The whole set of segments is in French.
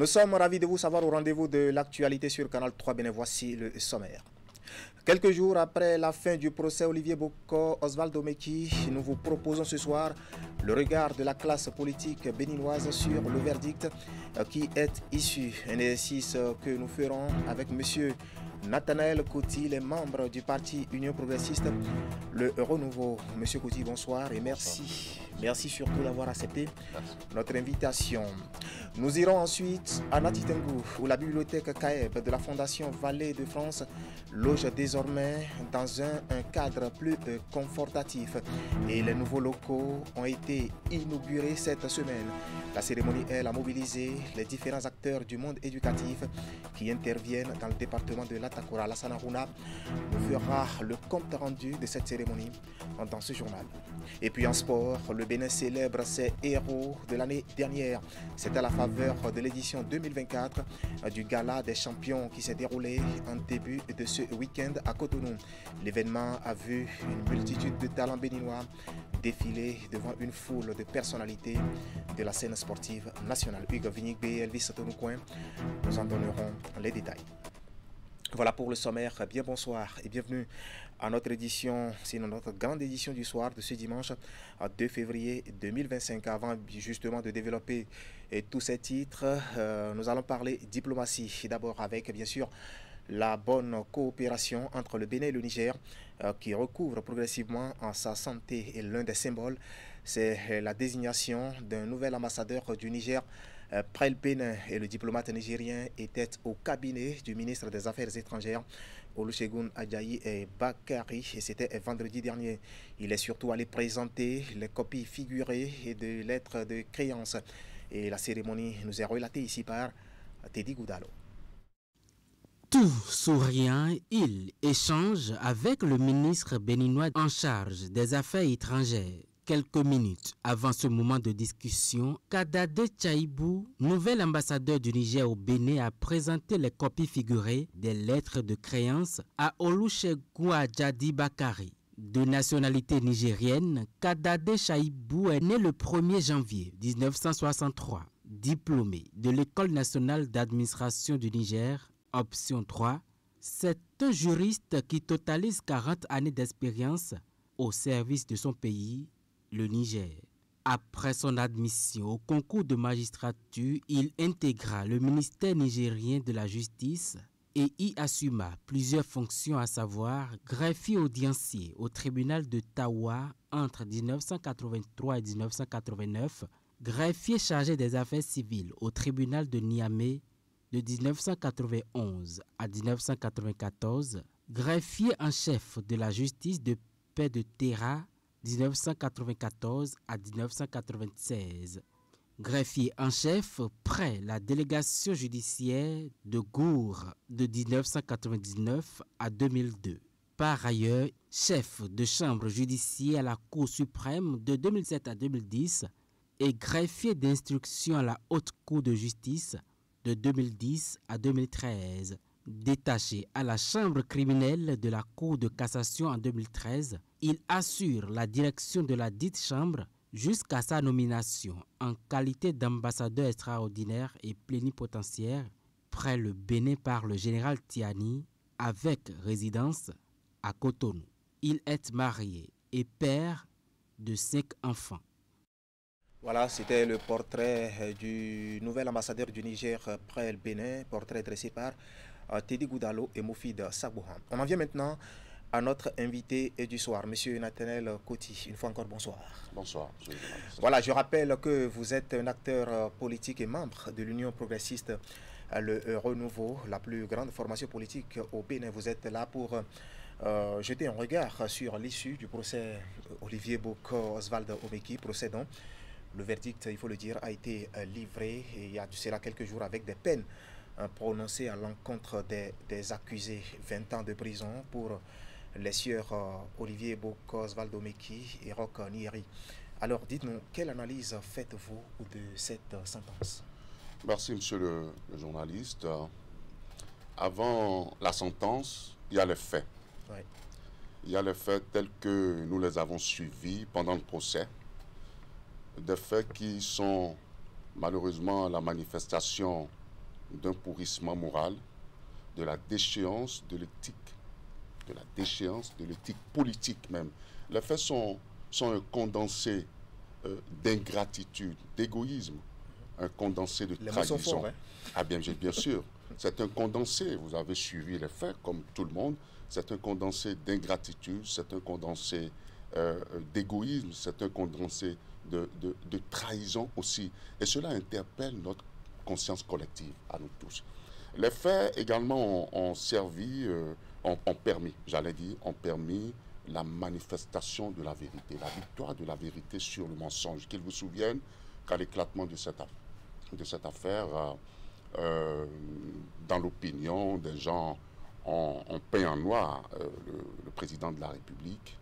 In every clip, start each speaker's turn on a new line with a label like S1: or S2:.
S1: Nous sommes ravis de vous savoir au rendez-vous de l'actualité sur Canal 3 Bénin. Voici le sommaire. Quelques jours après la fin du procès Olivier Boko, Osvaldo Meki, nous vous proposons ce soir le regard de la classe politique béninoise sur le verdict qui est issu. Un exercice que nous ferons avec M. Nathanaël Kouti, les membres du parti Union Progressiste, le Renouveau. Monsieur Kouti, bonsoir et merci. Merci surtout d'avoir accepté notre invitation. Nous irons ensuite à Natitengu, où la bibliothèque CAEB de la Fondation Vallée de France loge désormais dans un cadre plus confortatif. Et les nouveaux locaux ont été inaugurés cette semaine. La cérémonie, elle, a mobilisé les différents acteurs du monde éducatif qui interviennent dans le département de l'Atakura. Lassana Rouna nous fera le compte rendu de cette cérémonie dans ce journal. Et puis en sport, le Bénin célèbre ses héros de l'année dernière. C'est à la faveur de l'édition 2024 du Gala des champions qui s'est déroulé en début de ce week-end à Cotonou. L'événement a vu une multitude de talents béninois défiler devant une foule de personnalités de la scène sportive nationale. Hugues Vignigbe et Elvis Tonoucoin nous en donneront les détails. Voilà pour le sommaire. Bien bonsoir et bienvenue à notre édition, sinon notre grande édition du soir de ce dimanche 2 février 2025. Avant justement de développer tous ces titres, nous allons parler diplomatie. D'abord avec bien sûr la bonne coopération entre le Bénin et le Niger qui recouvre progressivement en sa santé. Et l'un des symboles, c'est la désignation d'un nouvel ambassadeur du Niger près le Bénin. Et le diplomate nigérien était au cabinet du ministre des Affaires étrangères, Olusegun Ajayi et Bakari, et c'était vendredi dernier. Il est surtout allé présenter les copies figurées et de lettres de créance. Et la cérémonie nous est relatée ici par Teddy Goudalo.
S2: Tout souriant, il échange avec le ministre béninois en charge des Affaires étrangères. Quelques minutes avant ce moment de discussion, Kadade Chaibou, nouvel ambassadeur du Niger au Bénin, a présenté les copies figurées des lettres de créance à Olusegun Ajadi Bakari. De nationalité nigérienne, Kadade Chaibou est né le 1er janvier 1963, diplômé de l'École nationale d'administration du Niger, option 3. C'est un juriste qui totalise 40 années d'expérience au service de son pays, le Niger. Après son admission au concours de magistrature, il intégra le ministère nigérien de la Justice et y assuma plusieurs fonctions, à savoir greffier audiencier au tribunal de Tawa entre 1983 et 1989, greffier chargé des affaires civiles au tribunal de Niamey de 1991 à 1994, greffier en chef de la justice de paix de Terra 1994 à 1996, greffier en chef près la délégation judiciaire de Gour de 1999 à 2002. Par ailleurs, chef de chambre judiciaire à la Cour suprême de 2007 à 2010 et greffier d'instruction à la Haute Cour de justice de 2010 à 2013. Détaché à la chambre criminelle de la Cour de cassation en 2013, il assure la direction de la dite chambre jusqu'à sa nomination en qualité d'ambassadeur extraordinaire et plénipotentiaire près le Bénin par le général Tiani avec résidence à Cotonou. Il est marié et père de 5 enfants.
S1: Voilà, c'était le portrait du nouvel ambassadeur du Niger près le Bénin, portrait dressé par Teddy Goudalo et Moufid Sabouhan. On en vient maintenant à notre invité du soir, M. Nathanaël Kouti. Une fois encore, bonsoir.
S3: Bonsoir.
S1: Voilà, je rappelle que vous êtes un acteur politique et membre de l'Union progressiste, le Renouveau, la plus grande formation politique au Bénin. Vous êtes là pour jeter un regard sur l'issue du procès Olivier Boko, Osvaldo Meki, procès dont le verdict, il faut le dire, a été livré et il y a de cela quelques jours avec des peines prononcées à l'encontre des accusés. 20 ans de prison pour les sieurs Olivier Boko, Osvaldo Meki et Roch Nieri. Alors dites-nous, quelle analyse faites-vous de cette sentence?
S3: Merci monsieur le journaliste. Avant la sentence, il y a les faits.
S1: Oui.
S3: Il y a les faits tels que nous les avons suivis pendant le procès. Des faits qui sont malheureusement la manifestation d'un pourrissement moral, de la déchéance de l'éthique, politique même. Les faits sont un condensé d'ingratitude, d'égoïsme, un condensé de trahison.
S1: Forts, hein?
S3: Ah bien sûr, c'est un condensé, vous avez suivi les faits comme tout le monde, c'est un condensé d'ingratitude, c'est un condensé d'égoïsme, c'est un condensé de trahison aussi. Et cela interpelle notre conscience collective à nous tous. Les faits également ont servi, ont permis la manifestation de la vérité, la victoire de la vérité sur le mensonge. Qu'ils vous souviennent qu'à l'éclatement de cette affaire, dans l'opinion des gens, ont peint en noir le président de la République,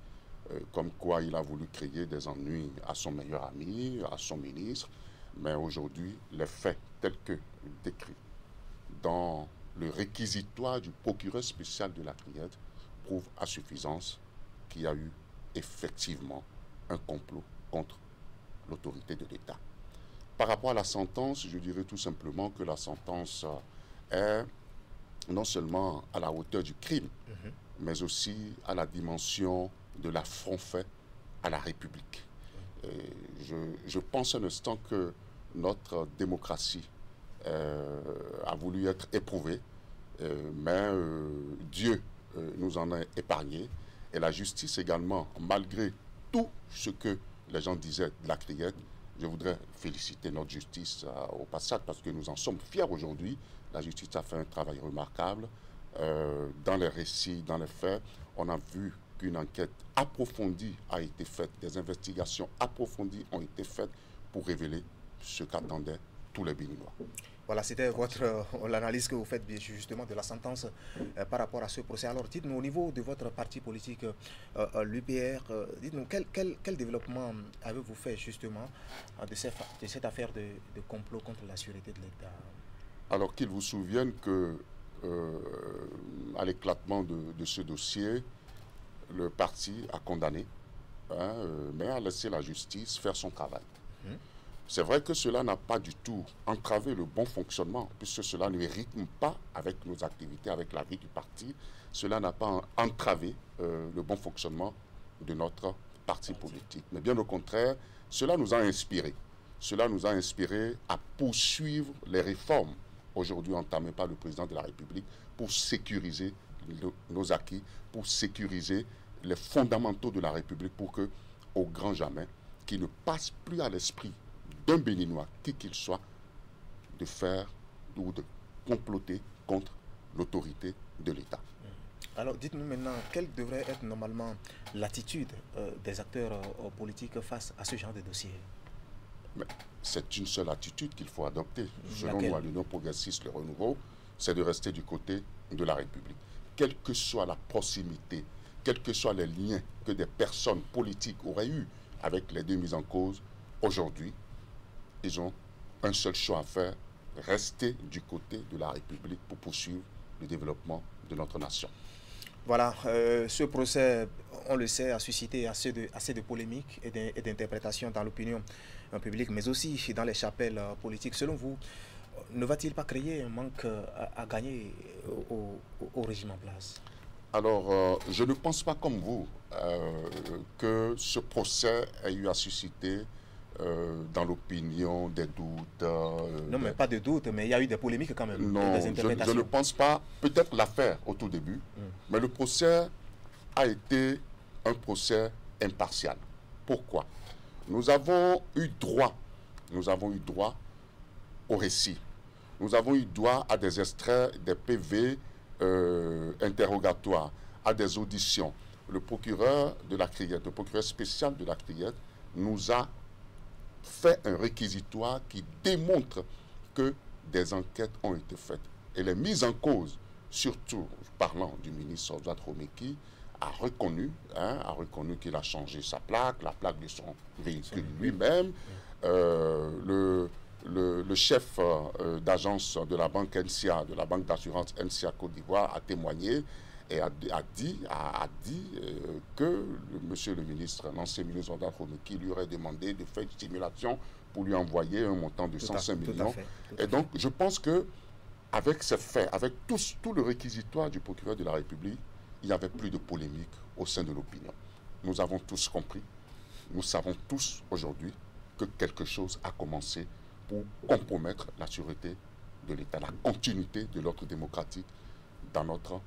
S3: comme quoi il a voulu créer des ennuis à son meilleur ami, à son ministre. Mais aujourd'hui, les faits tels que décrits dans le réquisitoire du procureur spécial de la Criette prouvent à suffisance qu'il y a eu effectivement un complot contre l'autorité de l'État. Par rapport à la sentence, je dirais tout simplement que la sentence est non seulement à la hauteur du crime, mais aussi à la dimension de l'affront fait à la République. Et je pense un instant que notre démocratie a voulu être éprouvée, mais Dieu nous en a épargné. Et la justice également, malgré tout ce que les gens disaient de la Criette, je voudrais féliciter notre justice au passage parce que nous en sommes fiers aujourd'hui. La justice a fait un travail remarquable. Dans les récits, dans les faits, on a vu qu'une enquête approfondie a été faite, des investigations approfondies ont été faites pour révéler ce qu'attendaient tous les Béninois.
S1: Voilà, c'était l'analyse que vous faites justement de la sentence par rapport à ce procès. Alors dites-nous, au niveau de votre parti politique, l'UPR, dites-nous quel développement avez-vous fait justement de cette affaire de complot contre la sûreté de l'État?
S3: Alors qu'ils vous souviennent que à l'éclatement de ce dossier, le parti a condamné, mais a laissé la justice faire son travail. C'est vrai que cela n'a pas du tout entravé le bon fonctionnement, puisque cela ne rythme pas avec nos activités, avec la vie du parti. Cela n'a pas entravé le bon fonctionnement de notre parti politique. Mais bien au contraire, cela nous a inspiré. Cela nous a inspiré à poursuivre les réformes aujourd'hui entamées par le président de la République pour sécuriser nos acquis, pour sécuriser les fondamentaux de la République pour que, au grand jamais, qu'il ne passe plus à l'esprit d'un Béninois, qui qu'il soit, de faire ou de comploter contre l'autorité de l'État.
S1: Alors dites-nous maintenant, quelle devrait être normalement l'attitude des acteurs politiques face à ce genre de dossier?
S3: C'est une seule attitude qu'il faut adopter. Selon nous, à l'Union progressiste, le renouveau, c'est de rester du côté de la République. Quelle que soit la proximité, quels que soient les liens que des personnes politiques auraient eu avec les deux mises en cause, aujourd'hui, ils ont un seul choix à faire, rester du côté de la République pour poursuivre le développement de notre nation.
S1: Voilà, ce procès, on le sait, a suscité assez de polémiques et d'interprétations dans l'opinion publique, mais aussi dans les chapelles politiques. Selon vous, ne va-t-il pas créer un manque à gagner au régime en place?
S3: Alors, je ne pense pas comme vous que ce procès ait eu à susciter dans l'opinion des doutes.
S1: Non, mais pas de doute, mais il y a eu des polémiques quand même.
S3: Non,
S1: des interprétations.
S3: Je ne pense pas. Peut-être l'affaire au tout début, mais le procès a été un procès impartial. Pourquoi? Nous avons eu droit au récit. Nous avons eu droit à des extraits, des PV interrogatoires, à des auditions. Le procureur de la Criette, le procureur spécial de la Criette, nous a fait un réquisitoire qui démontre que des enquêtes ont été faites. Et les mises en cause, surtout parlant du ministre Oswald Romeki, a reconnu qu'il a changé sa plaque, la plaque de son véhicule lui-même. Le chef d'agence de la banque NCA, de la banque d'assurance NCA Côte d'Ivoire, a témoigné et a dit que monsieur le ministre, l'ancien ministre Oswald Romeki, lui aurait demandé de faire une stimulation pour lui envoyer un montant de 105 millions. Et donc, je pense que avec ces faits, avec tout le réquisitoire du procureur de la République, il n'y avait plus de polémique au sein de l'opinion. Nous avons tous compris, nous savons tous aujourd'hui que quelque chose a commencé pour compromettre la sûreté de l'État, la continuité de l'ordre démocratique dans notre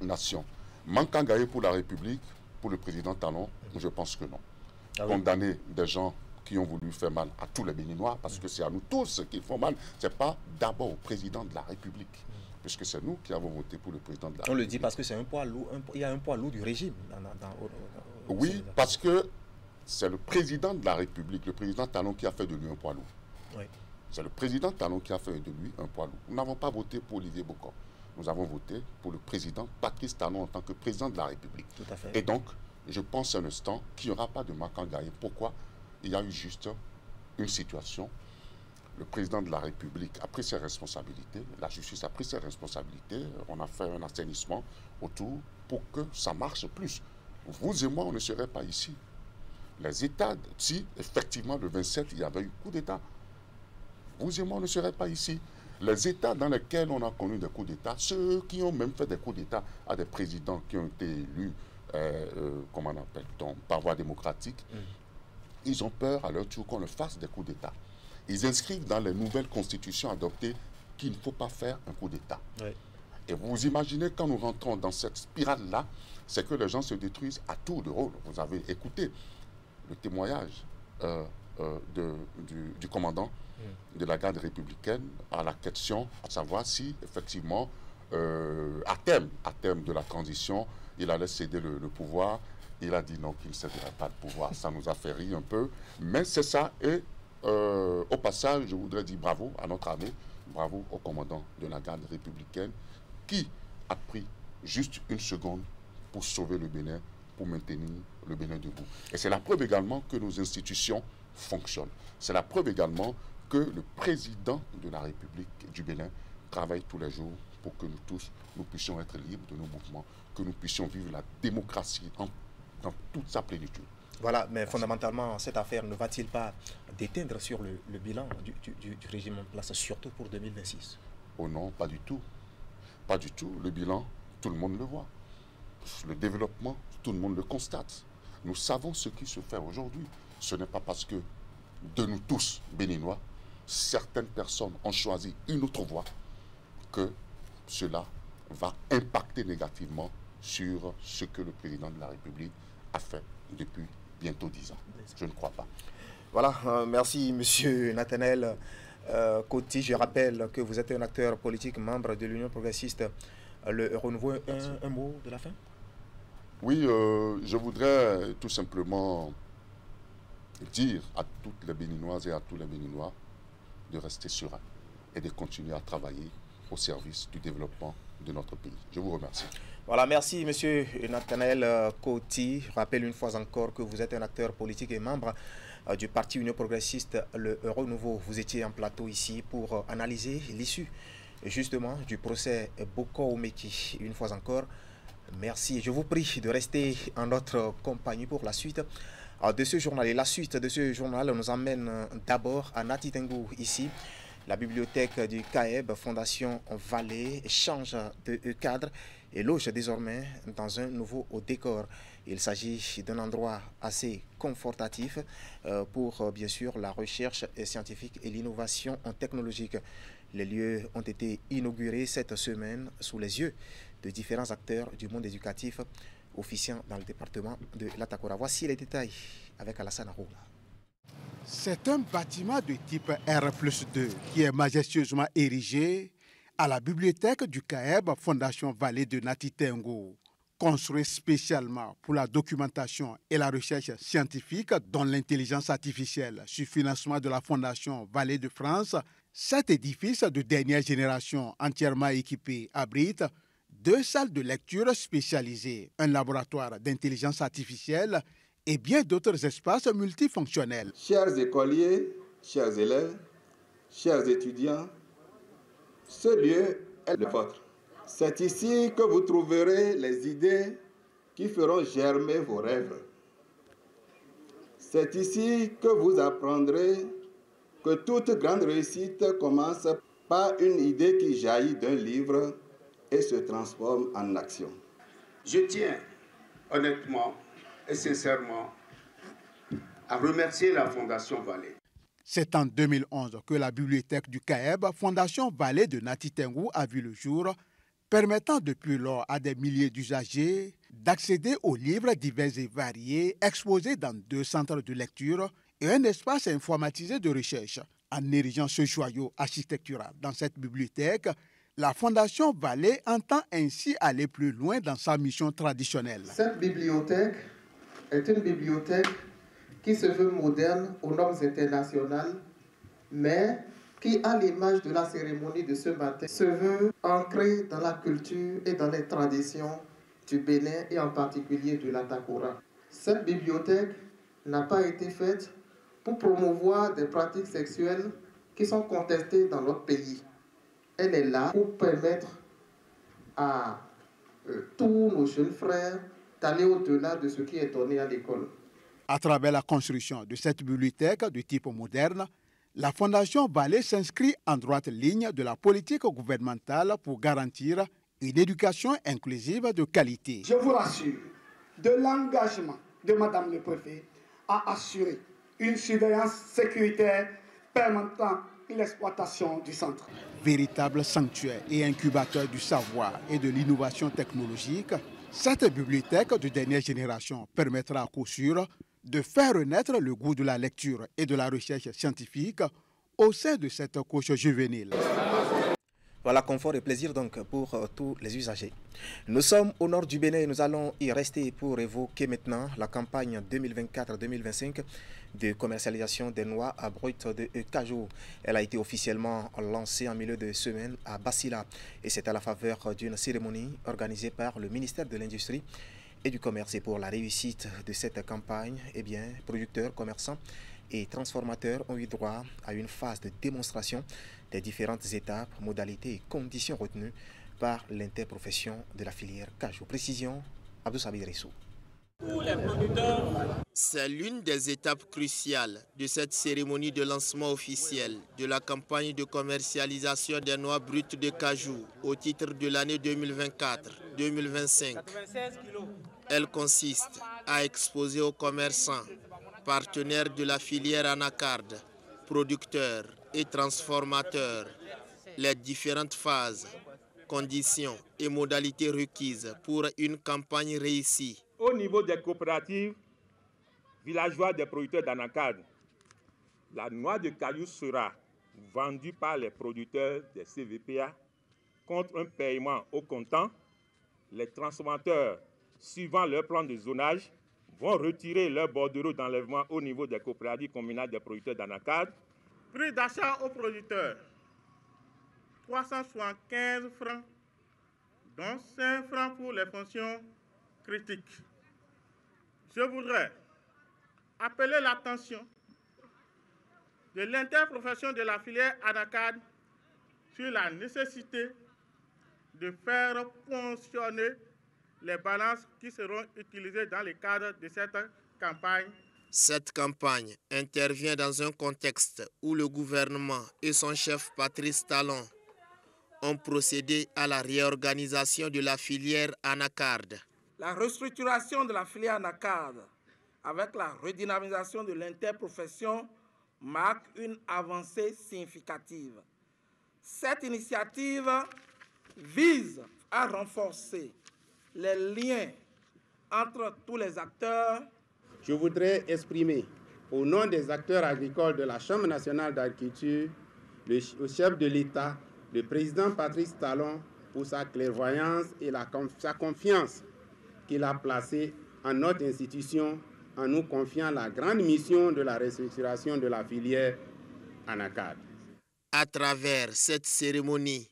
S3: nation. Manque à gagner pour la République, pour le président Talon, je pense que non. Ah oui. Condamner des gens qui ont voulu faire mal à tous les Béninois, parce que c'est à nous tous qu'ils font mal, ce n'est pas d'abord au président de la République, puisque c'est nous qui avons voté pour le président de la République.
S1: On le dit parce que c'est un poids lourd, il y a un poids lourd du régime.
S3: Oui, parce que c'est le président de la République, le président Talon, qui a fait de lui un poids lourd. Oui. C'est le président Talon qui a fait de lui un poids lourd. Nous n'avons pas voté pour Olivier Bokor. Nous avons voté pour le président Patrice Talon en tant que président de la République.
S1: Tout à fait.
S3: Et donc, je pense un instant qu'il n'y aura pas de marque en gagner. Pourquoi? Il y a eu juste une situation. Le président de la République a pris ses responsabilités, la justice a pris ses responsabilités, on a fait un assainissement autour pour que ça marche plus. Vous et moi, on ne serait pas ici. Les États, si effectivement le 27, il y avait eu coup d'État, vous et moi, on ne serait pas ici. Les États dans lesquels on a connu des coups d'État, ceux qui ont même fait des coups d'État à des présidents qui ont été élus, comment on appelle-t-on, par voie démocratique, ils ont peur à leur tour qu'on leur fasse des coups d'État. Ils inscrivent dans les nouvelles constitutions adoptées qu'il ne faut pas faire un coup d'État. Oui. Et vous imaginez, quand nous rentrons dans cette spirale-là, c'est que les gens se détruisent à tour de rôle. Vous avez écouté le témoignage du commandant de la garde républicaine à la question, à savoir si, effectivement, à terme de la transition, il allait céder le pouvoir. Il a dit non, qu'il ne céderait pas le pouvoir. Ça nous a fait rire un peu. Mais c'est ça. Et au passage, je voudrais dire bravo à notre armée, bravo au commandant de la garde républicaine qui a pris juste une seconde pour sauver le Bénin, pour maintenir le Bénin debout. Et c'est la preuve également que nos institutions fonctionnent. C'est la preuve également que le président de la République du Bénin travaille tous les jours pour que nous tous, nous puissions être libres de nos mouvements, que nous puissions vivre la démocratie dans toute sa plénitude.
S1: Voilà, mais fondamentalement, cette affaire ne va-t-il pas déteindre sur le bilan du régime en place, surtout pour 2026?
S3: Oh non, pas du tout. Pas du tout. Le bilan, tout le monde le voit. Le développement, tout le monde le constate. Nous savons ce qui se fait aujourd'hui. Ce n'est pas parce que de nous tous, Béninois, certaines personnes ont choisi une autre voie que cela va impacter négativement sur ce que le président de la République a fait depuis bientôt 10 ans. Je ne crois pas.
S1: Voilà, merci Monsieur Nathanaël Coty. Je rappelle que vous êtes un acteur politique, membre de l'Union progressiste, le Renouveau. Un mot de la fin?
S3: Oui, je voudrais tout simplement dire à toutes les Béninoises et à tous les Béninois de rester sereins et de continuer à travailler au service du développement de notre pays. Je vous remercie.
S1: Voilà, merci Monsieur Nathanaël Coty. Je rappelle une fois encore que vous êtes un acteur politique et membre du Parti Union progressiste, le Renouveau. Vous étiez en plateau ici pour analyser l'issue justement du procès Bokor Omeki. Une fois encore, merci. Je vous prie de rester en notre compagnie pour la suite de ce journal. Et la suite de ce journal nous emmène d'abord à Nati Tengou ici. La bibliothèque du CAEB, Fondation Vallée, change de cadre et loge désormais dans un nouveau décor. Il s'agit d'un endroit assez confortatif pour, bien sûr, la recherche scientifique et l'innovation technologique. Les lieux ont été inaugurés cette semaine sous les yeux de différents acteurs du monde éducatif officiant dans le département de l'Atakora. Voici les détails avec Alassane Aroula.
S4: C'est un bâtiment de type R+2 qui est majestueusement érigé à la bibliothèque du CAEB, Fondation Vallée de Nati Tengou. Construit spécialement pour la documentation et la recherche scientifique dont l'intelligence artificielle sur financement de la Fondation Vallée de France, cet édifice de dernière génération entièrement équipé abrite 2 salles de lecture spécialisées, un laboratoire d'intelligence artificielle et bien d'autres espaces multifonctionnels.
S5: Chers écoliers, chers élèves, chers étudiants, ce lieu est le vôtre. C'est ici que vous trouverez les idées qui feront germer vos rêves. C'est ici que vous apprendrez que toute grande réussite commence pas une idée qui jaillit d'un livre et se transforme en action.
S6: Je tiens honnêtement et sincèrement à remercier la Fondation Vallée.
S4: C'est en 2011 que la bibliothèque du CAEB, Fondation Vallée de Nati Tengou, a vu le jour, permettant depuis lors à des milliers d'usagers d'accéder aux livres divers et variés exposés dans 2 centres de lecture et un espace informatisé de recherche. En érigeant ce joyau architectural dans cette bibliothèque, la Fondation Vallée entend ainsi aller plus loin dans sa mission traditionnelle.
S7: Cette bibliothèque est une bibliothèque qui se veut moderne aux normes internationales, mais qui, à l'image de la cérémonie de ce matin, se veut ancrée dans la culture et dans les traditions du Bénin et en particulier de l'Atakora. Cette bibliothèque n'a pas été faite pour promouvoir des pratiques sexuelles qui sont contestées dans notre pays. Elle est là pour permettre à tous nos jeunes frères d'aller au-delà de ce qui est donné à l'école.
S4: À travers la construction de cette bibliothèque de type moderne, la Fondation Vallée s'inscrit en droite ligne de la politique gouvernementale pour garantir une éducation inclusive de qualité.
S8: Je vous rassure de l'engagement de Madame le Préfet à assurer une surveillance sécuritaire permettant l'exploitation du centre.
S4: Véritable sanctuaire et incubateur du savoir et de l'innovation technologique, cette bibliothèque de dernière génération permettra à coup sûr de faire renaître le goût de la lecture et de la recherche scientifique au sein de cette couche juvénile.
S1: Voilà, confort et plaisir donc pour tous les usagers. Nous sommes au nord du Bénin et nous allons y rester pour évoquer maintenant la campagne 2024-2025 de commercialisation des noix à brut de cajou. Elle a été officiellement lancée en milieu de semaine à Bassila et c'est à la faveur d'une cérémonie organisée par le ministère de l'Industrie et du Commerce. Et pour la réussite de cette campagne, producteurs, commerçants et transformateurs ont eu droit à une phase de démonstration des différentes étapes, modalités et conditions retenues par l'interprofession de la filière cajou. Précision, Abdou Sabid Rissou.
S9: C'est l'une des étapes cruciales de cette cérémonie de lancement officiel de la campagne de commercialisation des noix brutes de cajou au titre de l'année 2024-2025. Elle consiste à exposer aux commerçants, partenaires de la filière anacarde, producteurs et transformateurs, les différentes phases, conditions et modalités requises pour une campagne réussie.
S10: Au niveau des coopératives villageoises des producteurs d'anacarde, la noix de cajou sera vendue par les producteurs des CVPA contre un paiement au comptant. Les transformateurs, suivant leur plan de zonage, vont retirer leur bordereau d'enlèvement au niveau des coopératives communales des producteurs d'anacarde. Prix d'achat aux producteurs, 375 francs, dont 5 francs pour les fonctions critiques. Je voudrais appeler l'attention de l'interprofession de la filière anacarde sur la nécessité de faire fonctionner les balances qui seront utilisées dans le cadre de cette campagne.
S9: Cette campagne intervient dans un contexte où le gouvernement et son chef Patrice Talon ont procédé à la réorganisation de la filière anacarde.
S11: La restructuration de la filière anacarde avec la redynamisation de l'interprofession marque une avancée significative. Cette initiative vise à renforcer les liens entre tous les acteurs.
S12: Je voudrais exprimer au nom des acteurs agricoles de la Chambre nationale d'agriculture, au chef de l'État, le président Patrice Talon, pour sa clairvoyance et sa confiance qu'il a placée en notre institution en nous confiant la grande mission de la restructuration de la filière anacarde.
S9: À travers cette cérémonie,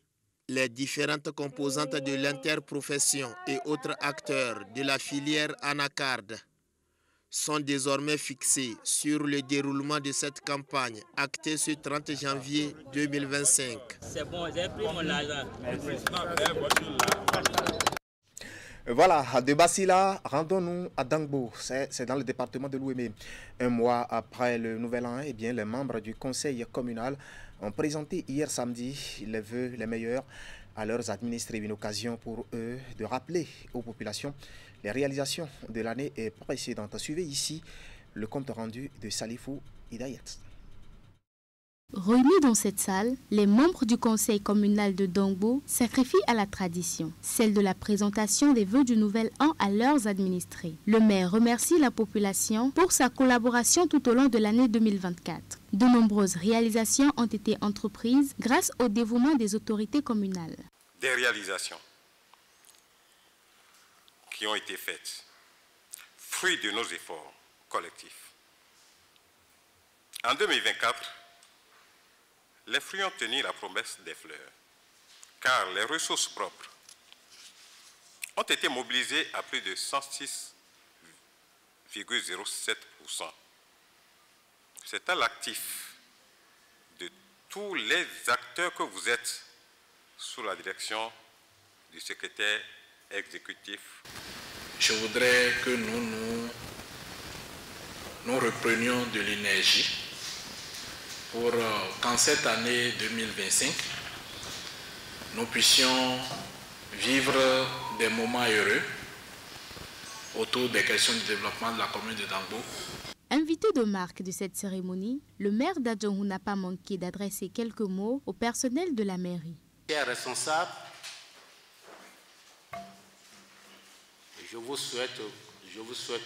S9: les différentes composantes de l'interprofession et autres acteurs de la filière anacarde sont désormais fixés sur le déroulement de cette campagne actée ce 30 janvier 2025.
S13: C'est bon, j'ai pris mon argent.
S1: Voilà, de Basila, rendons-nous à Dangbo, c'est dans le département de l'Ouémé. Un mois après le Nouvel An, eh bien, les membres du conseil communal ont présenté hier samedi les vœux les meilleurs à leurs administrés, une occasion pour eux de rappeler aux populations les réalisations de l'année précédente. Suivez ici le compte rendu de Salifou Hidayat.
S13: Réunis dans cette salle, les membres du conseil communal de Dangbo sacrifient à la tradition, celle de la présentation des vœux du nouvel an à leurs administrés. Le maire remercie la population pour sa collaboration tout au long de l'année 2024. De nombreuses réalisations ont été entreprises grâce au dévouement des autorités communales.
S14: Des réalisations qui ont été faites, fruit de nos efforts collectifs. En 2024, les fruits ont tenu la promesse des fleurs, car les ressources propres ont été mobilisées à plus de 106,07%. C'est à l'actif de tous les acteurs que vous êtes sous la direction du secrétaire exécutif.
S15: Je voudrais que nous reprenions de l'énergie pour qu'en cette année 2025, nous puissions vivre des moments heureux autour des questions du développement de la commune de Dangbo.
S13: Invité de marque de cette cérémonie, le maire d'Adjongou n'a pas manqué d'adresser quelques mots au personnel de la mairie.
S6: Chers responsables, je vous souhaite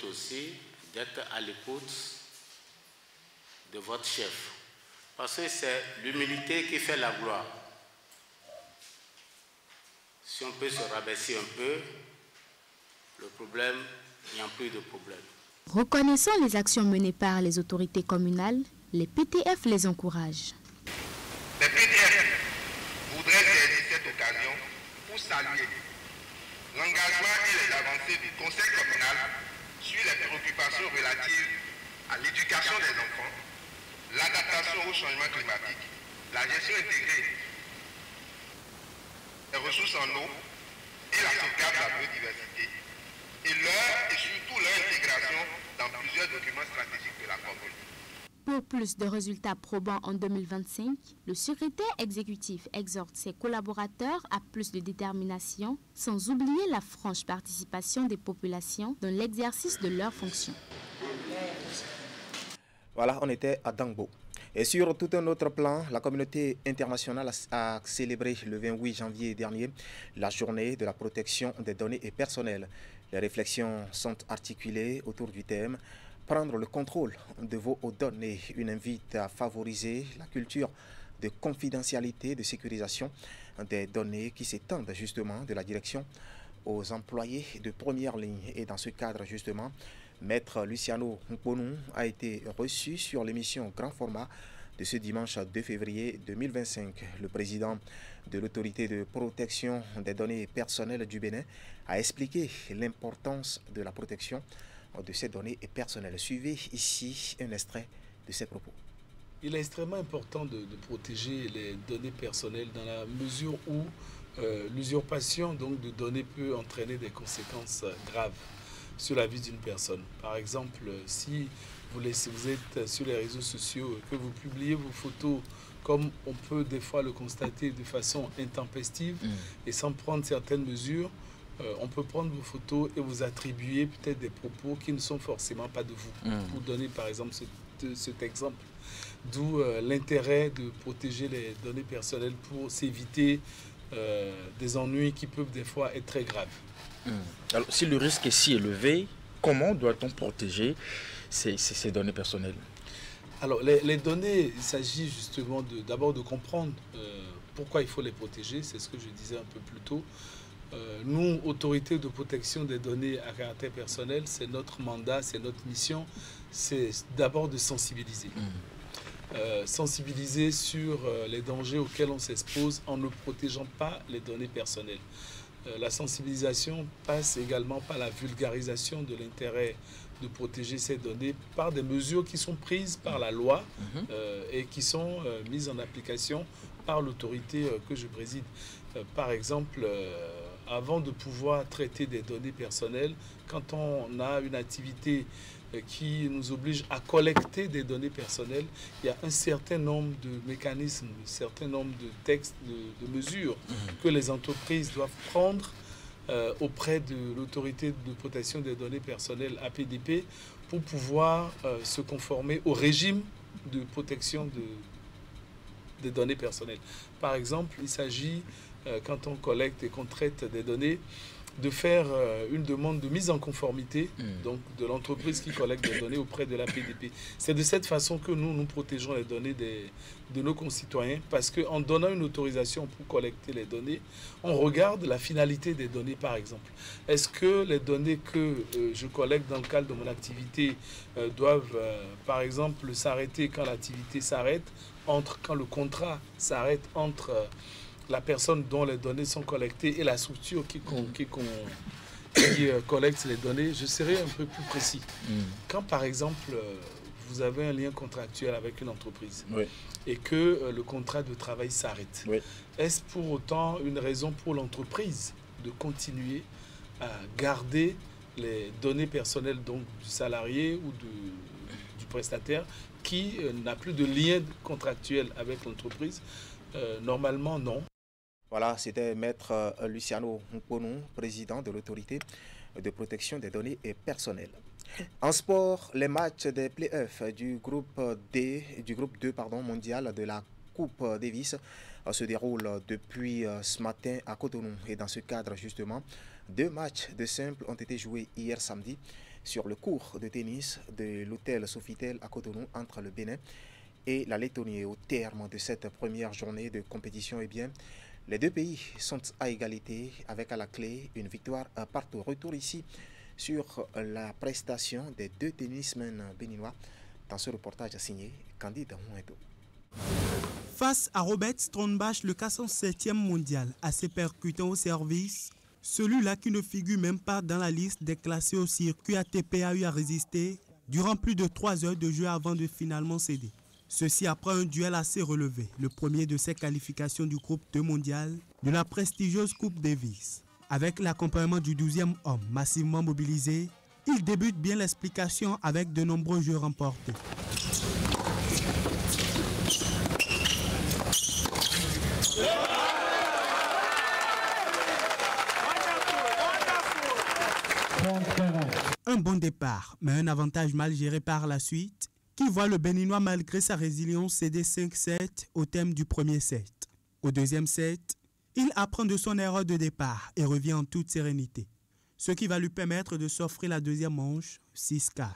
S6: aussi d'être à l'écoute de votre chef. Parce que c'est l'humilité qui fait la gloire. Si on peut se rabaisser un peu, le problème, il n'y a plus de problème.
S13: Reconnaissant les actions menées par les autorités communales, les PTF les encouragent.
S16: Les PTF voudraient saisir cette occasion pour saluer l'engagement et les avancées du Conseil communal sur les préoccupations relatives à l'éducation des enfants, l'adaptation au changement climatique, la gestion intégrée des ressources en eau et la sauvegarde de la biodiversité, et surtout leur intégration dans plusieurs documents stratégiques de la commune.
S13: Pour plus de résultats probants en 2025, le secrétaire exécutif exhorte ses collaborateurs à plus de détermination, sans oublier la franche participation des populations dans l'exercice de leurs fonctions.
S1: Voilà, on était à Dangbo. Et sur tout un autre plan, la communauté internationale a célébré le 28 janvier dernier la journée de la protection des données personnelles. Les réflexions sont articulées autour du thème « Prendre le contrôle de vos données ». Une invite à favoriser la culture de confidentialité, de sécurisation des données qui s'étendent justement de la direction aux employés de première ligne. Et dans ce cadre justement, Maître Luciano Mponou a été reçu sur l'émission Grand Format de ce dimanche 2 février 2025. Le président de l'autorité de protection des données personnelles du Bénin a expliqué l'importance de la protection de ces données personnelles. Suivez ici un extrait de ses propos.
S17: Il est extrêmement important de protéger les données personnelles dans la mesure où l'usurpation donc de données peut entraîner des conséquences graves sur la vie d'une personne. Par exemple, si vous êtes sur les réseaux sociaux, que vous publiez vos photos comme on peut des fois le constater de façon intempestive et sans prendre certaines mesures, on peut prendre vos photos et vous attribuer peut-être des propos qui ne sont forcément pas de vous. Pour donner par exemple cet exemple. D'où l'intérêt de protéger les données personnelles pour s'éviter des ennuis qui peuvent des fois être très graves.
S18: Alors, si le risque est si élevé, comment doit-on protéger ces données personnelles?
S17: Alors, les données, il s'agit justement d'abord de comprendre pourquoi il faut les protéger. C'est ce que je disais un peu plus tôt. Nous, autorité de protection des données à caractère personnel, c'est notre mandat, c'est notre mission, c'est d'abord de sensibiliser. Sensibiliser sur les dangers auxquels on s'expose en ne protégeant pas les données personnelles. La sensibilisation passe également par la vulgarisation de l'intérêt de protéger ces données par des mesures qui sont prises par la loi et qui sont mises en application par l'autorité que je préside. Par exemple, avant de pouvoir traiter des données personnelles, quand on a une activité qui nous oblige à collecter des données personnelles, il y a un certain nombre de mécanismes, un certain nombre de textes, de mesures que les entreprises doivent prendre auprès de l'autorité de protection des données personnelles, APDP, pour pouvoir se conformer au régime de protection des données personnelles. Par exemple, il s'agit, quand on collecte et qu'on traite des données, de faire une demande de mise en conformité donc de l'entreprise qui collecte des données auprès de l'APDP. C'est de cette façon que nous protégeons les données de nos concitoyens, parce qu'en donnant une autorisation pour collecter les données, on regarde la finalité des données, par exemple. Est-ce que les données que je collecte dans le cadre de mon activité doivent, par exemple, s'arrêter quand l'activité s'arrête, quand le contrat s'arrête entre la personne dont les données sont collectées et la structure qui collecte les données? Je serai un peu plus précis. Quand, par exemple, vous avez un lien contractuel avec une entreprise et que le contrat de travail s'arrête, est-ce pour autant une raison pour l'entreprise de continuer à garder les données personnelles donc, du salarié ou du prestataire qui n'a plus de lien contractuel avec l'entreprise? Normalement, non.
S1: Voilà, c'était Maître Luciano Mponou, président de l'autorité de protection des données personnelles. En sport, les matchs des play-offs du groupe 2 mondial de la Coupe Davis se déroulent depuis ce matin à Cotonou. Et dans ce cadre, justement, 2 matchs de simple ont été joués hier samedi sur le court de tennis de l'hôtel Sofitel à Cotonou entre le Bénin et la Lettonie. Au terme de cette première journée de compétition, eh bien, les 2 pays sont à égalité avec à la clé une victoire partout. Retour ici sur la prestation des 2 tennismen béninois dans ce reportage signé Candide Moueto.
S19: Face à Robert Stronbach, le 407e mondial, assez percutant au service, celui-là qui ne figure même pas dans la liste des classés au circuit ATP a eu à résister durant plus de 3 heures de jeu avant de finalement céder. Ceci après un duel assez relevé, le premier de ses qualifications du groupe 2 mondial de la prestigieuse Coupe Davis. Avec l'accompagnement du 12e homme massivement mobilisé, il débute bien l'explication avec de nombreux jeux remportés. Un bon départ, mais un avantage mal géré par la suite, qui voit le Béninois, malgré sa résilience, céder 5-7 au terme du premier set. Au deuxième set, il apprend de son erreur de départ et revient en toute sérénité, ce qui va lui permettre de s'offrir la deuxième manche 6-4.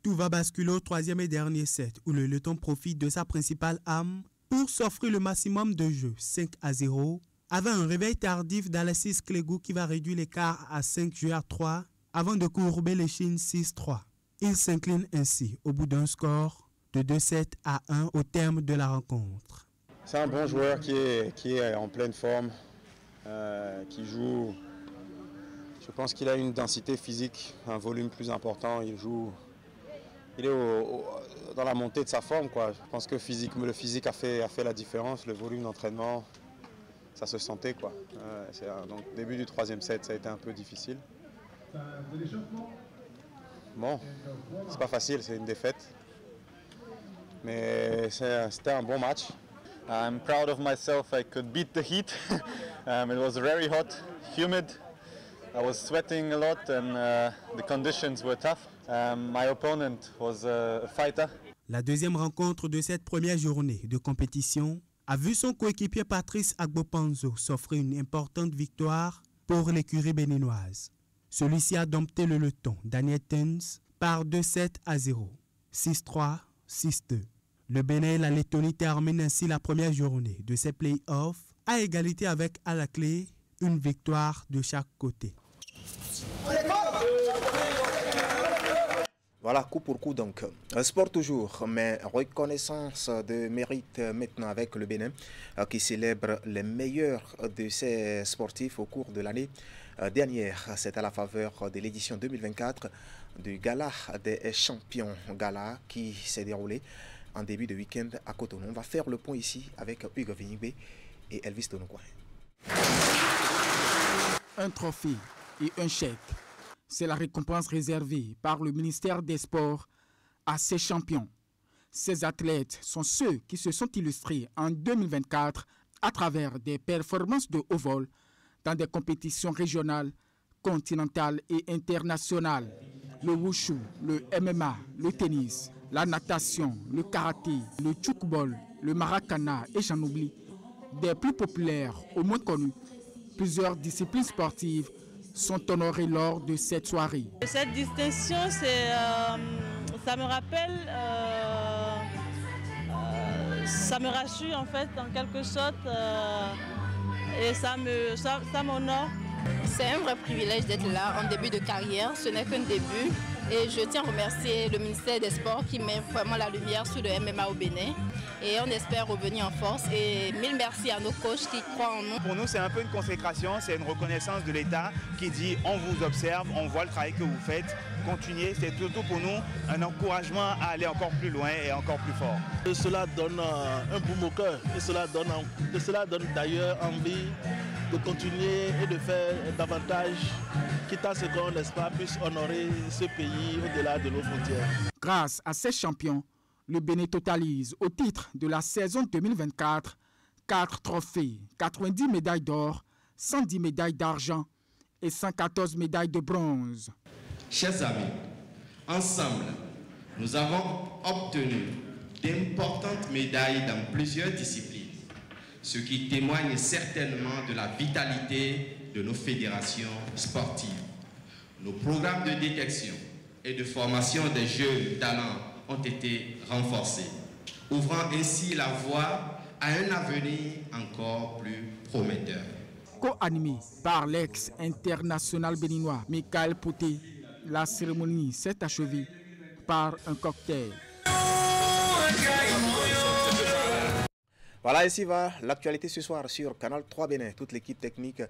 S19: Tout va basculer au troisième et dernier set, où le Letton profite de sa principale arme pour s'offrir le maximum de jeu 5-0, avec un réveil tardif d'Alexis Clegou qui va réduire l'écart à 5 jeux à 3, avant de courber les chines 6-3. Il s'incline ainsi au bout d'un score de 2-7 à 1 au terme de la rencontre.
S20: C'est un bon joueur qui est en pleine forme, qui joue. Je pense qu'il a une densité physique, un volume plus important. Il est dans la montée de sa forme, quoi. Je pense que le physique a fait la différence, le volume d'entraînement, ça se sentait, quoi. Donc début du troisième set, ça a été un peu difficile. Bon, c'est pas facile, c'est une défaite. Mais c'était un bon match.
S21: I'm proud of myself. I could beat the heat. It was very hot, humid. I was sweating a lot and the conditions were tough. My opponent was a fighter.
S19: La deuxième rencontre de cette première journée de compétition a vu son coéquipier Patrice Agbopanzo s'offrir une importante victoire pour l'écurie béninoise. Celui-ci a dompté le Letton, Daniel Tens, par 2-7-0, 6-3, 6-2. Le Bénin et la Lettonie terminent ainsi la première journée de ces play-offs à égalité avec à la clé une victoire de chaque côté.
S1: Voilà, coup pour coup donc. Sport toujours, mais reconnaissance de mérite maintenant avec le Bénin qui célèbre les meilleurs de ses sportifs au cours de l'année dernière. C'est à la faveur de l'édition 2024 du Gala des champions, Gala qui s'est déroulé en début de week-end à Cotonou. On va faire le point ici avec Hugues Vignibé et Elvis Tonokwa.
S2: Un trophée et un chèque. C'est la récompense réservée par le ministère des Sports à ces champions. Ces athlètes sont ceux qui se sont illustrés en 2024 à travers des performances de haut vol dans des compétitions régionales, continentales et internationales. Le wushu, le MMA, le tennis, la natation, le karaté, le tchoukball, le maracana et j'en oublie. Des plus populaires au moins connus, plusieurs disciplines sportives sont honorées lors de cette soirée.
S22: Cette distinction, ça me rappelle, ça me rassure en fait en quelque sorte et ça m'honore.
S23: C'est un vrai privilège d'être là en début de carrière, ce n'est qu'un début. Et je tiens à remercier le ministère des Sports qui met vraiment la lumière sur le MMA au Bénin. Et on espère revenir en force. Et mille merci à nos coachs qui croient en nous.
S24: Pour nous, c'est un peu une consécration, c'est une reconnaissance de l'État qui dit on vous observe, on voit le travail que vous faites. Continuez, c'est surtout pour nous un encouragement à aller encore plus loin et encore plus fort.
S25: Et cela donne un boum au cœur et cela donne d'ailleurs envie de continuer et de faire davantage, quitte à ce qu'on, n'est-ce pas, puisse honorer ce pays au-delà de nos frontières.
S2: Grâce à ces champions, le Bénin totalise au titre de la saison 2024 4 trophées, 90 médailles d'or, 110 médailles d'argent et 114 médailles de bronze.
S26: Chers amis, ensemble, nous avons obtenu d'importantes médailles dans plusieurs disciplines, ce qui témoigne certainement de la vitalité de nos fédérations sportives. Nos programmes de détection et de formation des jeunes talents ont été renforcés, ouvrant ainsi la voie à un avenir encore plus prometteur.
S2: Co-animé par l'ex-international béninois Michael Pouté, la cérémonie s'est achevée par un cocktail.
S1: Voilà, ici va l'actualité ce soir sur Canal 3 Bénin. Toute l'équipe technique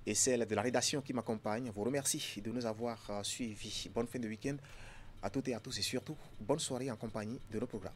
S1: et celle de la rédaction qui m'accompagne vous remercie de nous avoir suivis. Bonne fin de week-end à toutes et à tous et surtout bonne soirée en compagnie de nos programmes.